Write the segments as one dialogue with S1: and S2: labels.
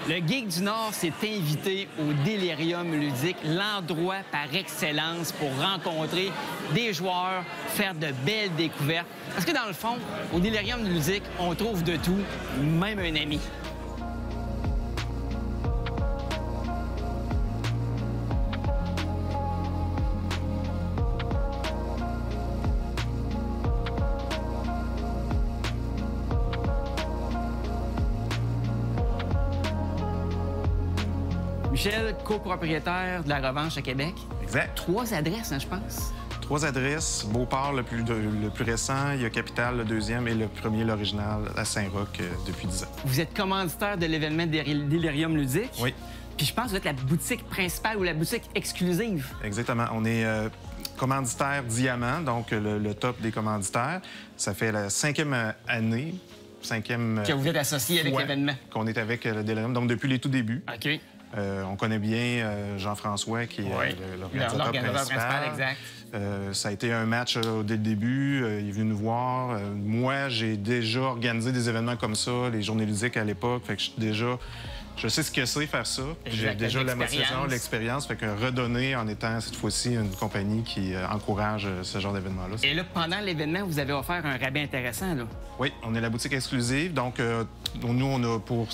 S1: Le Geek du Nord s'est invité au Delirium ludique, l'endroit par excellence pour rencontrer des joueurs, faire de belles découvertes. Parce que dans le fond, au Delirium ludique, on trouve de tout, même un ami. Michel, copropriétaire de La Revanche à Québec.
S2: Exact.
S1: 3 adresses, hein, je pense.
S2: 3 adresses. Beauport, le plus récent. Il y a Capitale, le deuxième, et le premier, l'original, à Saint-Roch, depuis 10 ans.
S1: Vous êtes commanditaire de l'événement Delirium ludique.
S2: Oui.
S1: Puis je pense que vous êtes la boutique principale ou la boutique exclusive.
S2: Exactement. On est commanditaire diamant, donc le top des commanditaires. Ça fait la 5e année. 5e
S1: que vous êtes associé avec l'événement.
S2: Qu'on est avec le Delirium, donc depuis les tout débuts.
S1: OK.
S2: On connaît bien Jean-François, qui est l'organisateur principal.
S1: Exact.
S2: Ça a été un match dès le début. Il est venu nous voir. Moi, j'ai déjà organisé des événements comme ça, les journées ludiques à l'époque. Fait que je sais ce que c'est faire ça. J'ai déjà la motivation, l'expérience. Fait que redonner en étant cette fois-ci une compagnie qui encourage ce genre d'événement-là.
S1: Et là, pendant l'événement, vous avez offert un rabais intéressant, là.
S2: Oui, on est la boutique exclusive. Donc, nous, on a pour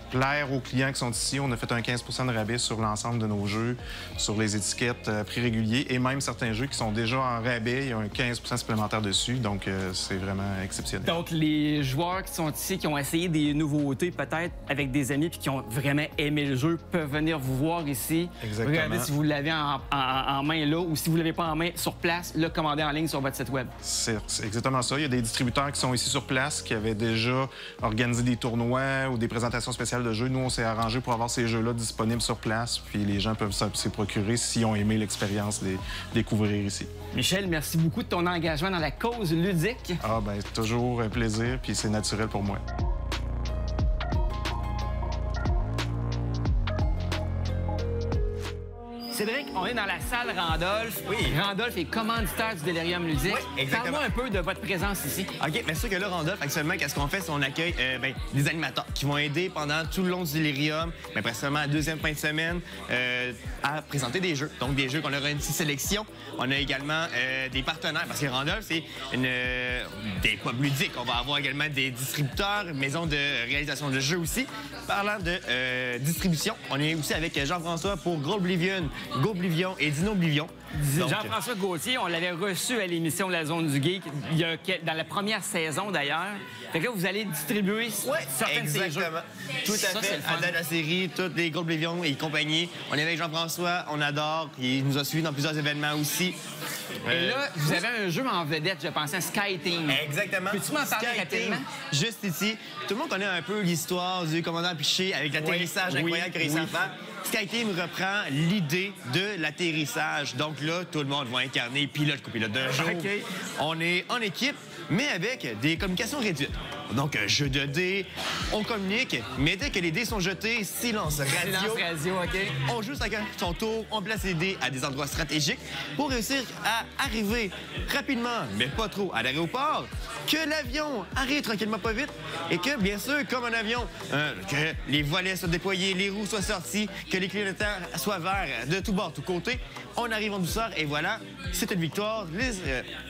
S2: plaire aux clients qui sont ici, on a fait un 15 de rabais sur l'ensemble de nos jeux, sur les étiquettes prix réguliers et même certains jeux qui sont déjà en rabais, il y a un 15 supplémentaire dessus, donc c'est vraiment exceptionnel. Donc,
S1: les joueurs qui sont ici, qui ont essayé des nouveautés, peut-être avec des amis, puis qui ont vraiment aimé le jeu, peuvent venir vous voir ici.
S2: Exactement.
S1: Regardez si vous l'avez en main là, ou si vous ne l'avez pas en main sur place, le commander en ligne sur votre site web.
S2: C'est exactement ça. Il y a des distributeurs qui sont ici sur place, qui avaient déjà organisé des tournois ou des présentations spéciales de jeux. Nous, on s'est arrangé pour avoir ces jeux-là disponibles sur place, puis les gens peuvent s'y procurer s'ils ont aimé l'expérience de découvrir ici.
S1: Michel, merci beaucoup de ton engagement dans la cause ludique.
S2: Ah, bien, toujours un plaisir, puis c'est naturel pour moi.
S1: Cédric, on est dans la salle Randolph.
S3: Oui.
S1: Randolph est commanditaire du Delirium ludique.
S3: Oui, exactement.
S1: Parle-moi un peu de votre présence ici.
S3: OK, bien sûr que là, Randolph, actuellement, qu'est-ce qu'on fait? C'est qu'on accueille des animateurs qui vont aider pendant tout le long du Delirium, principalement la deuxième fin de semaine, à présenter des jeux. Donc, des jeux qu'on aura une petite sélection. On a également des partenaires, parce que Randolph, c'est des pubs ludiques. On va avoir également des distributeurs, maisons de réalisation de jeux aussi. Parlant de distribution, on est aussi avec Jean-François pour Goblivion et Dinoblivion.
S1: Jean-François Gauthier, on l'avait reçu à l'émission La Zone du Geek, dans la première saison d'ailleurs. Fait que là, vous allez distribuer certains de ces jeux.
S3: Tout à fait. À date de la série, tous les Goblivion et compagnie. On est avec Jean-François, on adore. Il nous a suivis dans plusieurs événements aussi.
S1: Et là, vous avez un jeu en vedette, je pensais, Sky Team.
S3: Exactement.
S1: Peux-tu m'en parler rapidement?
S3: Juste ici. Tout le monde connaît un peu l'histoire du commandant Piché avec l'atterrissage incroyable qu'il a réussi à faire. Sky Team reprend l'idée de l'atterrissage. Donc là, tout le monde va incarner pilote-copilote d'un jour.
S1: Okay.
S3: On est en équipe, mais avec des communications réduites. Donc, jeu de dés, on communique, mais dès que les dés sont jetés, silence radio.
S1: Silence radio, OK.
S3: On joue chacun son tour, on place les dés à des endroits stratégiques pour réussir à arriver rapidement, mais pas trop, à l'aéroport, que l'avion arrive tranquillement pas vite et que, bien sûr, comme un avion, que les volets soient déployés, les roues soient sorties, que les clignotants soient verts de tous bords, tous côtés. On arrive en douceur et voilà, c'est une victoire.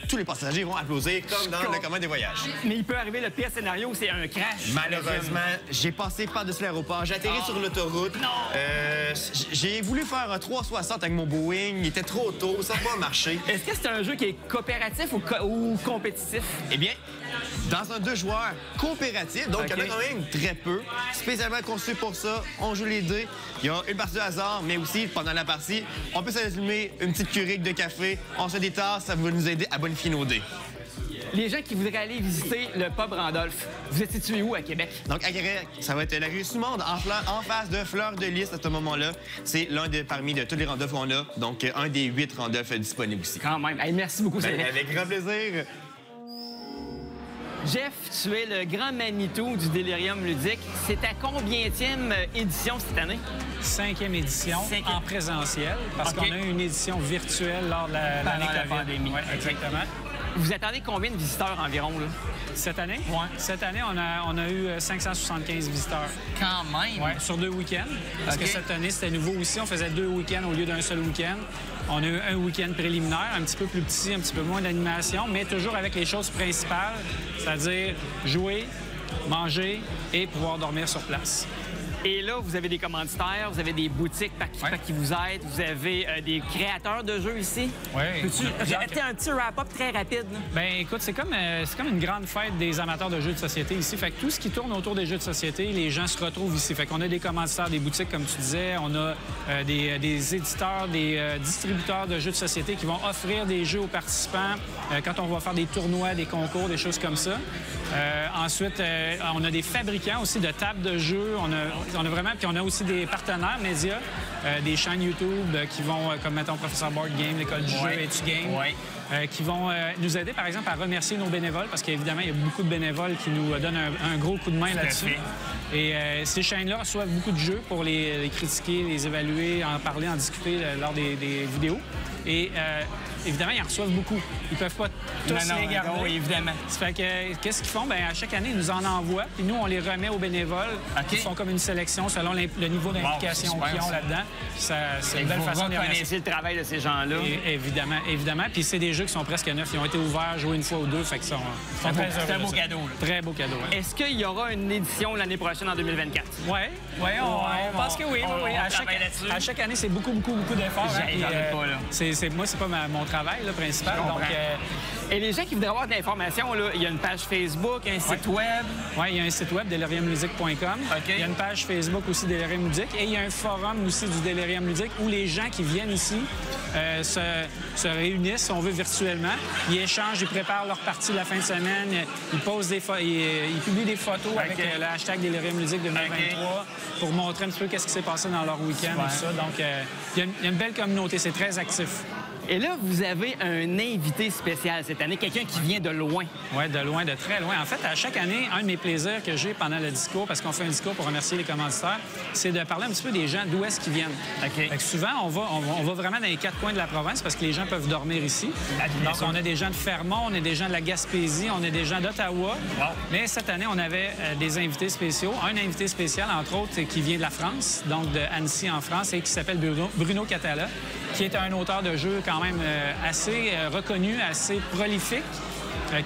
S3: Tous les passagers vont applaudir comme dans le commun des voyages.
S1: Mais il peut arriver le pire scénario, c'est un crash.
S3: Malheureusement, j'ai passé par-dessus l'aéroport, j'ai atterri sur l'autoroute. J'ai voulu faire un 360 avec mon Boeing, il était trop tôt, ça n'a pas marché.
S1: Est-ce que c'est un jeu qui est coopératif ou compétitif?
S3: Eh bien, dans un 2 joueurs coopératif, donc il y en a quand même très peu, spécialement conçu pour ça. On joue les dés, il y a une partie de hasard, mais aussi pendant la partie, on peut s'allumer une petite curique de café, on se détasse, ça va nous aider à bonifier nos dés.
S1: Les gens qui voudraient aller visiter le pub Randolph, vous êtes situé où à Québec?
S3: Donc, à Québec, ça va être la rue Sous-Monde, en face de Fleur de Lys à ce moment-là. C'est l'un parmi tous les Randolph qu'on a, donc un des 8 Randolph disponibles aussi.
S1: Quand même. Hey, merci beaucoup, Cédric.
S3: Avec grand plaisir.
S1: Jeff, tu es le grand Manitou du Delirium ludique. C'est ta combienième édition cette année?
S4: 5e édition en présentiel, parce qu'on a eu une édition virtuelle lors de l'année
S1: de la pandémie.
S4: Oui, exactement.
S1: Vous attendez combien de visiteurs environ, là?
S4: Cette année? Oui. Cette année, on a eu 575 visiteurs.
S1: Quand même?
S4: Oui, sur 2 week-ends. Parce que cette année, c'était nouveau aussi. On faisait 2 week-ends au lieu d'un seul week-end. On a eu un week-end préliminaire, un petit peu plus petit, un petit peu moins d'animation, mais toujours avec les choses principales, c'est-à-dire jouer, manger et pouvoir dormir sur place.
S1: Et là, vous avez des commanditaires, vous avez des boutiques qui vous aident, vous avez des créateurs de jeux ici.
S4: Oui.
S1: Peux-tu faire un petit wrap-up très rapide?
S4: Bien, écoute, c'est comme une grande fête des amateurs de jeux de société ici. Fait que tout ce qui tourne autour des jeux de société, les gens se retrouvent ici. Fait qu'on a des commanditaires, des boutiques, comme tu disais. On a des éditeurs, des distributeurs de jeux de société qui vont offrir des jeux aux participants quand on va faire des tournois, des concours, des choses comme ça. Ensuite, on a des fabricants aussi de tables de jeux. On a vraiment, puis on a aussi des partenaires médias, des chaînes YouTube qui vont, comme mettons Professeur Board Game, l'École du jeu, Etu Game, qui vont nous aider, par exemple, à remercier nos bénévoles, parce qu'évidemment, il y a beaucoup de bénévoles qui nous donnent un gros coup de main là-dessus. Et ces chaînes-là reçoivent beaucoup de jeux pour les critiquer, les évaluer, en parler, en discuter lors des vidéos. Et évidemment, ils en reçoivent beaucoup. Ils peuvent pas tous les garder.
S1: Oui, évidemment.
S4: Ça fait que, qu'est-ce qu'ils font? Bien, à chaque année, ils nous en envoient. Puis nous, on les remet aux bénévoles. Ils font comme une sélection selon le niveau d'implication qu'ils ont là-dedans. C'est une belle façon de
S1: reconnaître le travail de ces gens-là.
S4: Évidemment, évidemment. Puis c'est des jeux qui sont presque neufs. Ils ont été ouverts, joués une fois ou deux. Fait que c'est
S1: un beau cadeau.
S4: Très beau cadeau. Ouais.
S1: Est-ce qu'il y aura une édition l'année prochaine, en 2024?
S4: Oui, on pense que oui. À chaque année, c'est beaucoup d'efforts. Moi, c'est pas mon travail là, principal. Donc,
S1: et les gens qui voudraient avoir de l'information, il y a une page Facebook, un site web.
S4: Oui, il y a un site web, deliriumludique.com. Il y a une page Facebook aussi, Delirium Ludique. Et il y a un forum aussi du Delirium Ludique où les gens qui viennent ici se réunissent, si on veut, virtuellement. Ils échangent, ils préparent leur partie de la fin de semaine. Ils posent ils publient des photos avec le hashtag Delirium Ludique 2023 pour montrer un petit peu qu'est-ce qui s'est passé dans leur week-end et tout ça. Donc, il y a une belle communauté. C'est très actif.
S1: Et là, vous avez un invité spécial cette année, quelqu'un qui vient de loin.
S4: Oui, de loin, de très loin. En fait, à chaque année, un de mes plaisirs que j'ai pendant le discours, parce qu'on fait un discours pour remercier les commanditaires, c'est de parler un petit peu des gens, d'où est-ce qu'ils viennent. Fait que souvent, on va vraiment dans les 4 coins de la province parce que les gens peuvent dormir ici. Donc, on a des gens de Fermont, on a des gens de la Gaspésie, on a des gens d'Ottawa. Wow. Mais cette année, on avait des invités spéciaux. Un invité spécial, entre autres, qui vient de la France, donc de Annecy en France, et qui s'appelle Bruno Catala, qui est un auteur de jeux quand même assez reconnu, assez prolifique,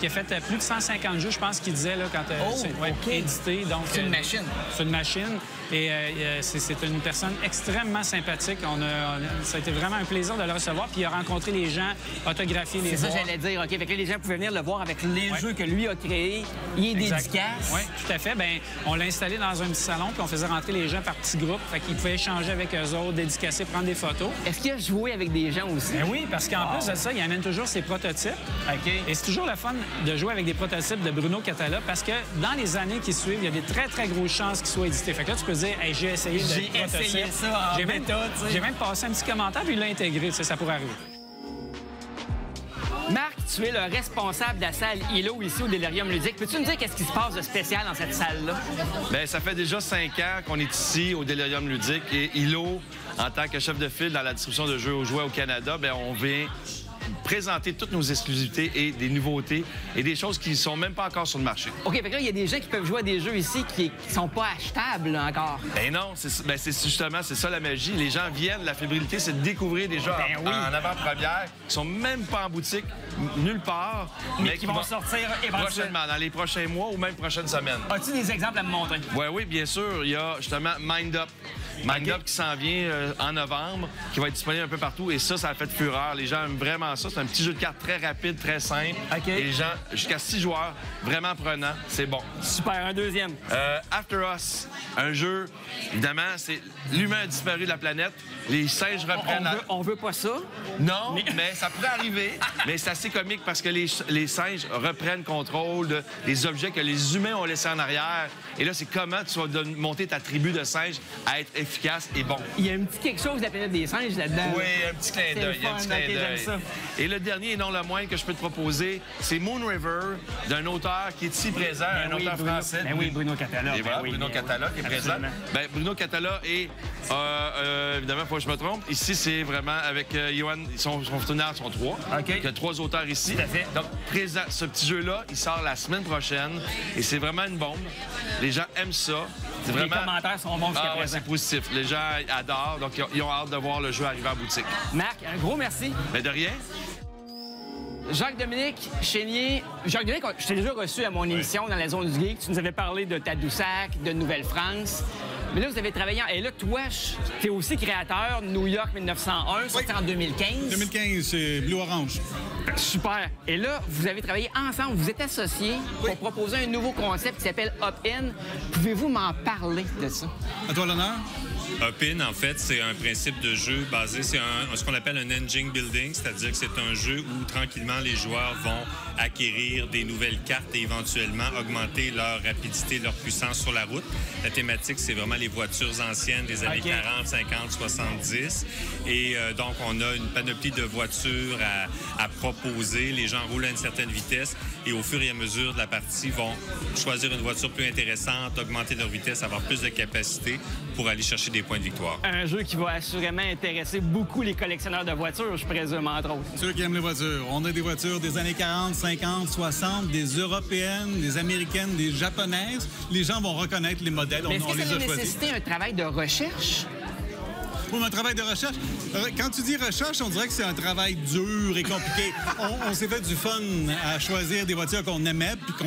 S4: qui a fait plus de 150 jeux, je pense qu'il disait, là, quand c'est édité. Donc,
S1: c'est une machine.
S4: C'est une machine. Et c'est une personne extrêmement sympathique. Ça a été vraiment un plaisir de le recevoir. Puis il a rencontré les gens, autographié les
S1: C'est ça, j'allais dire. OK, fait que les gens pouvaient venir le voir avec les jeux que lui a créés. Il est dédicace.
S4: Oui, tout à fait. Bien, on l'a installé dans un petit salon, puis on faisait rentrer les gens par petits groupes. Fait qu'ils pouvaient échanger avec eux autres, dédicacer, prendre des photos.
S1: Est-ce qu'il a joué avec des gens aussi?
S4: Bien oui, parce qu'en plus de ça, il amène toujours ses prototypes.
S1: OK.
S4: Et c'est toujours le fun de jouer avec des prototypes de Bruno Catala parce que dans les années qui suivent, il y a des très, très grosses chances qu'ils soient édités. Fait que là, tu peux dire, hey, j'ai essayé
S1: ça en bêta,
S4: j'ai même passé un petit commentaire puis il l'a intégré. Ça pourrait arriver.
S1: Marc, tu es le responsable de la salle ILO ici au Delirium Ludique. Peux-tu nous dire qu'est-ce qui se passe de spécial dans cette salle-là?
S5: Bien, ça fait déjà 5 ans qu'on est ici au Delirium Ludique et ILO, en tant que chef de file dans la distribution de jeux aux jouets au Canada, bien, on vient présenter toutes nos exclusivités et des nouveautés et des choses qui ne sont même pas encore sur le marché.
S1: OK, fait que là, il y a des gens qui peuvent jouer à des jeux ici qui ne sont pas achetables là, encore.
S5: Ben non, c'est justement, c'est ça la magie. Les gens viennent, la fébrilité, c'est de découvrir des jeux en avant-première qui sont même pas en boutique, nulle part.
S1: Mais qui vont sortir éventuellement.
S5: Prochainement, dans les prochains mois ou même prochaines semaines.
S1: As-tu des exemples à me montrer?
S5: Oui, bien sûr. Il y a justement Mind Up. Mind Up qui s'en vient en novembre, qui va être disponible un peu partout. Et ça a fait fureur. Les gens aiment vraiment ça. C'est un petit jeu de cartes très rapide, très simple. Et les gens, jusqu'à 6 joueurs, vraiment prenant. C'est bon.
S1: Super. Un deuxième.
S5: After Us, un jeu, évidemment, c'est l'humain a disparu de la planète. Les singes reprennent...
S1: On veut pas ça?
S5: Non, mais ça pourrait arriver. Mais c'est assez comique parce que les singes reprennent contrôle des objets que les humains ont laissés en arrière. Et là, c'est comment tu vas monter ta tribu de singes à être efficace et bon.
S1: Il y a un petit quelque chose de la planète des singes là-dedans.
S5: Oui, un petit clin d'œil. Et le dernier et non le moindre que je peux te proposer, c'est Moon River, d'un auteur qui est ici présent, un auteur français.
S1: Oui, Bruno Catala.
S5: Et voilà, Bruno Catala qui est présent. Bien, Bruno Catala et, évidemment, faut que je me trompe, ici, c'est vraiment avec Johan, son partenaire sont 3.
S1: OK.
S5: Il y a 3 auteurs ici.
S1: Tout à fait.
S5: Donc, ce petit jeu-là, il sort la semaine prochaine et c'est vraiment une bombe. Les gens aiment ça.
S1: Les commentaires sont bons jusqu'à présent.
S5: C'est positif. Les gens adorent, donc ils ont hâte de voir le jeu arriver à la boutique.
S1: Marc, un gros merci.
S5: Mais de rien.
S1: Jacques-Dominique Chénier. Jacques-Dominique, je t'ai déjà reçu à mon émission dans la Zone du Geek. Tu nous avais parlé de Tadoussac, de Nouvelle-France. Mais là, vous avez travaillé... Et là, toi, tu es aussi créateur de New York 1901, sorti en 2015.
S6: 2015, c'est Blue Orange.
S1: Super. Et là, vous avez travaillé ensemble, vous êtes associés pour proposer un nouveau concept qui s'appelle Hop-In. Pouvez-vous m'en parler de ça?
S6: À toi l'honneur.
S7: Hop-In, en fait, c'est un principe de jeu basé, c'est ce qu'on appelle un engine building, c'est-à-dire que c'est un jeu où tranquillement les joueurs vont acquérir des nouvelles cartes et éventuellement augmenter leur rapidité, leur puissance sur la route. La thématique, c'est vraiment les voitures anciennes des années 40, 50, 70. Et donc, on a une panoplie de voitures à proposer. Les gens roulent à une certaine vitesse et au fur et à mesure de la partie, vont choisir une voiture plus intéressante, augmenter leur vitesse, avoir plus de capacité pour aller chercher des points de victoire. Un
S1: jeu qui va assurément intéresser beaucoup les collectionneurs de voitures, je présume, entre autres.
S6: Ceux qui aiment les voitures. On a des voitures des années 40, 50, 60, des européennes, des américaines, des japonaises. Les gens vont reconnaître les modèles.
S1: Mais est-ce que ça va nécessiter un travail de recherche?
S6: Pour un travail de recherche, quand tu dis recherche, on dirait que c'est un travail dur et compliqué. On s'est fait du fun à choisir des voitures qu'on aimait puis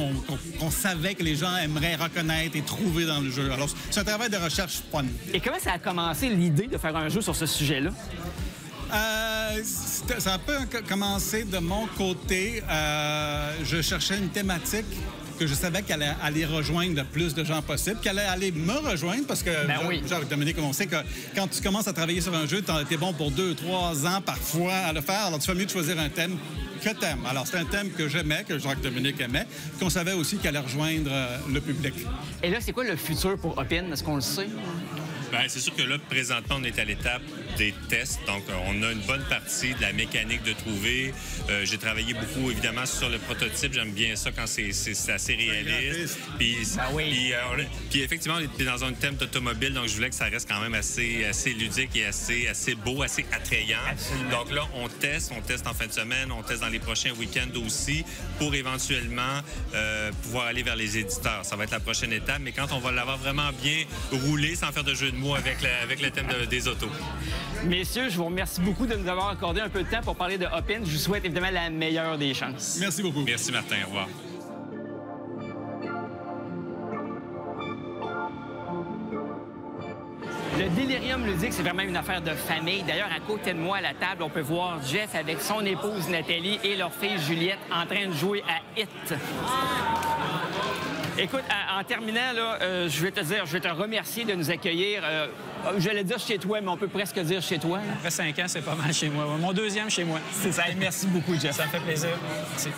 S6: qu'on savait que les gens aimeraient reconnaître et trouver dans le jeu. Alors, c'est un travail de recherche fun.
S1: Et comment ça a commencé l'idée de faire un jeu sur ce sujet-là?
S6: Ça a peu commencé de mon côté. Je cherchais une thématique que je savais qu'elle allait aller rejoindre le plus de gens possible, qu'elle allait aller me rejoindre parce que, avec Dominique, on sait que quand tu commences à travailler sur un jeu, t'es bon pour 2, 3 ans parfois à le faire, alors tu fais mieux de choisir un thème que t'aimes. Alors, c'est un thème que j'aimais, que Jacques-Dominique aimait, qu'on savait aussi qu'elle allait rejoindre le public.
S1: Et là, c'est quoi le futur pour Hop-In? Est-ce qu'on le sait?
S7: Bien, c'est sûr que là, présentement, on est à l'étape des tests. Donc, on a une bonne partie de la mécanique de trouver. J'ai travaillé beaucoup, évidemment, sur le prototype. J'aime bien ça quand c'est assez réaliste. Puis, effectivement, on est dans un thème d'automobile, donc je voulais que ça reste quand même assez ludique et assez beau, assez attrayant. Absolument. Donc là, on teste en fin de semaine, on teste dans les prochains week-ends aussi pour éventuellement pouvoir aller vers les éditeurs. Ça va être la prochaine étape, mais quand on va l'avoir vraiment bien roulé, sans faire de jeu de mots avec le thème des autos.
S1: Messieurs, je vous remercie beaucoup de nous avoir accordé un peu de temps pour parler de Hop-In. Je vous souhaite évidemment la meilleure des chances.
S6: Merci beaucoup.
S7: Merci, Martin. Au revoir.
S1: Le délirium ludique, c'est vraiment une affaire de famille. D'ailleurs, à côté de moi, à la table, on peut voir Jeff avec son épouse Nathalie et leur fille Juliette en train de jouer à Hit. Écoute, en terminant, là, je vais te remercier de nous accueillir. J'allais dire chez toi, mais on peut presque dire chez toi.
S4: Après 5 ans, c'est pas mal chez moi. Mon deuxième chez moi.
S1: C'est ça. Merci beaucoup, Jeff.
S4: Ça me fait plaisir. Merci.